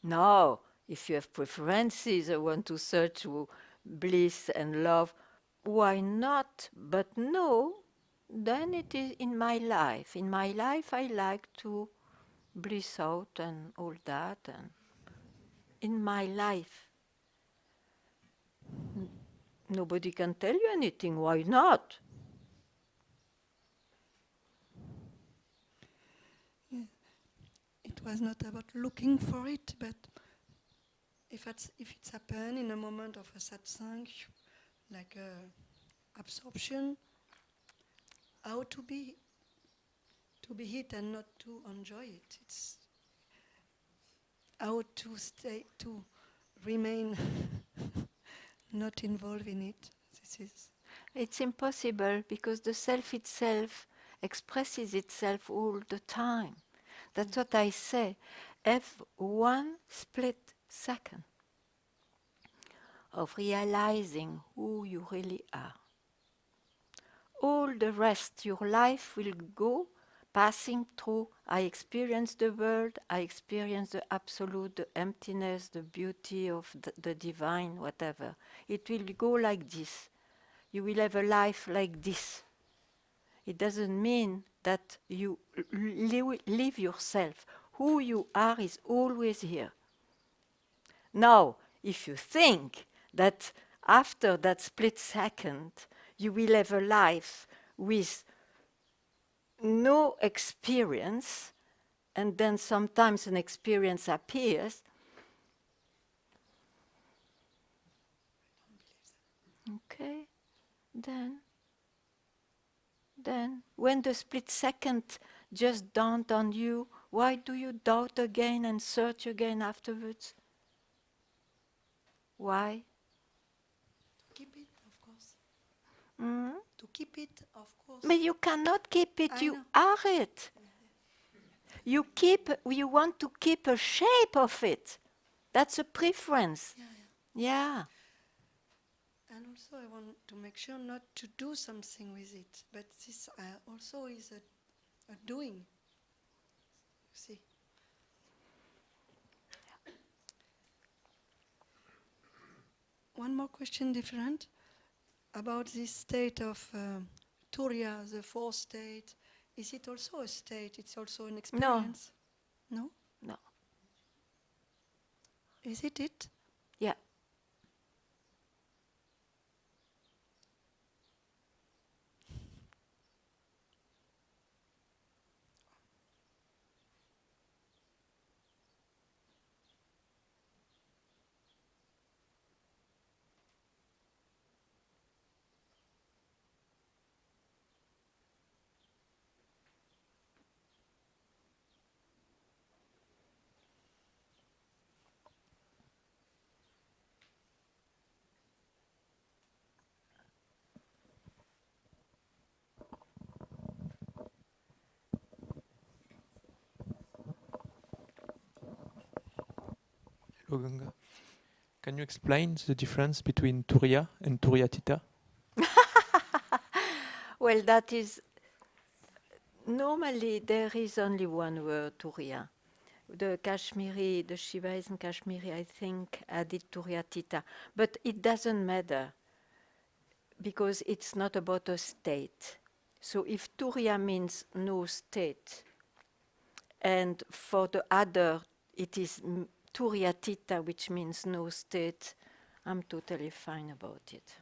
No, if you have preferences, I want to search for bliss and love, why not? But no, then it is in my life. In my life, I like to bliss out and all that. And in my life, nobody can tell you anything. Why not? Yeah. It was not about looking for it, but if it's happened in a moment of a satsang, like absorption, how to be it and not to enjoy it. It's how to stay, to remain not involved in it. This is. It's impossible because the self itself expresses itself all the time. That's what I say. Have one split second of realizing who you really are. All the rest, your life will go passing through. I experience the world, I experience the absolute, the emptiness, the beauty of the divine, whatever. It will go like this. You will have a life like this. It doesn't mean that you live yourself. Who you are is always here. Now, if you think that after that split second you will have a life with no experience, and then sometimes an experience appears, okay, then when the split second just dawned on you, why do you doubt again and search again afterwards? Why? To keep it, of course. Mm? To keep it, of course. But you cannot keep it, I you know. are it. You want to keep a shape of it. That's a preference. Yeah. And also I want to make sure not to do something with it, but this also is a doing. You see. One more question different about this state of Turiya, the fourth state. Is it also a state? It's also an experience? No? No. Is it it? Yeah. Hello, Ganga. Can you explain the difference between Turiya and Turiyatita? Well, that is, normally there is only one word, Turiya. The Kashmiri, the Shivaism Kashmiri, I think, added Turiyatita. But it doesn't matter because it's not about a state. So if Turiya means no state, and for the other it is Turiyatita, which means no state, I'm totally fine about it.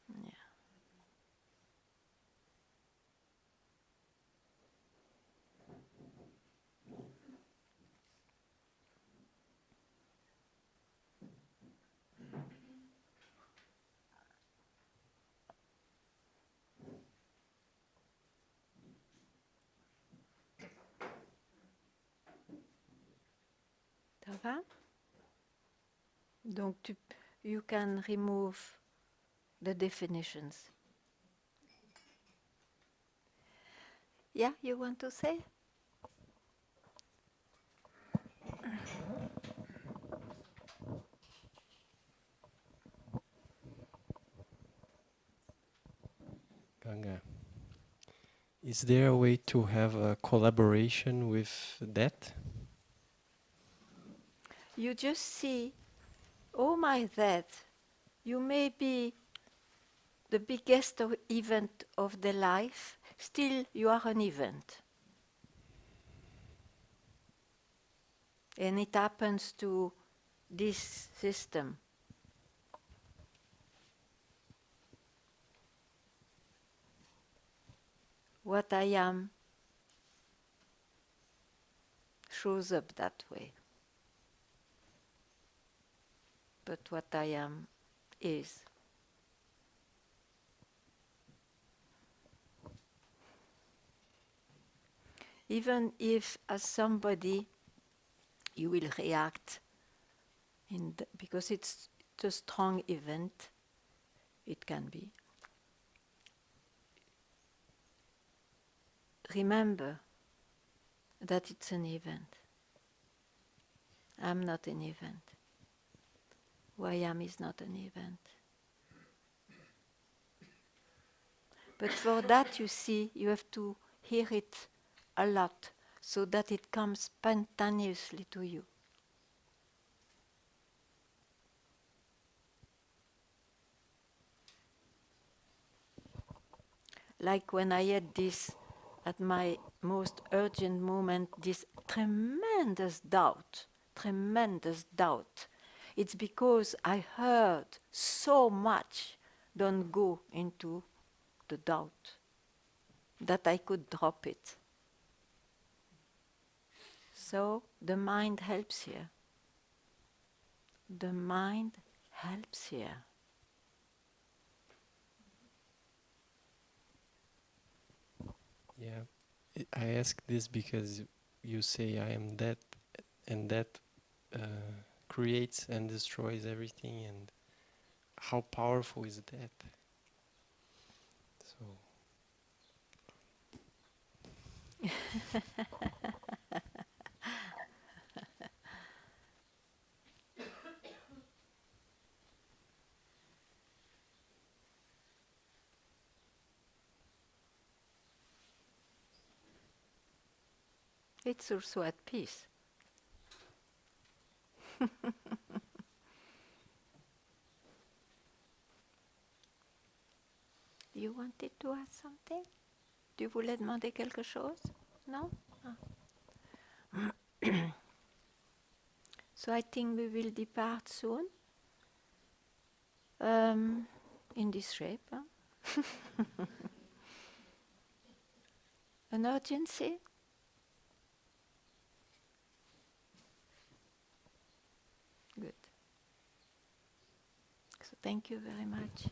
Yeah. Ça va? Donc you can remove the definitions. Yeah, you want to say? Ganga, is there a way to have a collaboration with that? You just see, oh my that, you may be the biggest event of the life, still you are an event. And it happens to this system. What I am shows up that way. But what I am is. Even if as somebody you will react because it's a strong event, it can be. Remember that it's an event. I'm not an event. Who I am is not an event. But for that, you see, you have to hear it a lot so that it comes spontaneously to you. Like when I had this, at my most urgent moment, this tremendous doubt. It's because I heard so much, don't go into the doubt, that I could drop it. So the mind helps here. The mind helps here. Yeah, I ask this because you say I am that, and that creates and destroys everything, and how powerful is that? So It's also at peace. You wanted to ask something? Tu voulais demander quelque chose? No? Ah. So I think we will depart soon. In this shape. Huh? An urgency? Good. So thank you very much.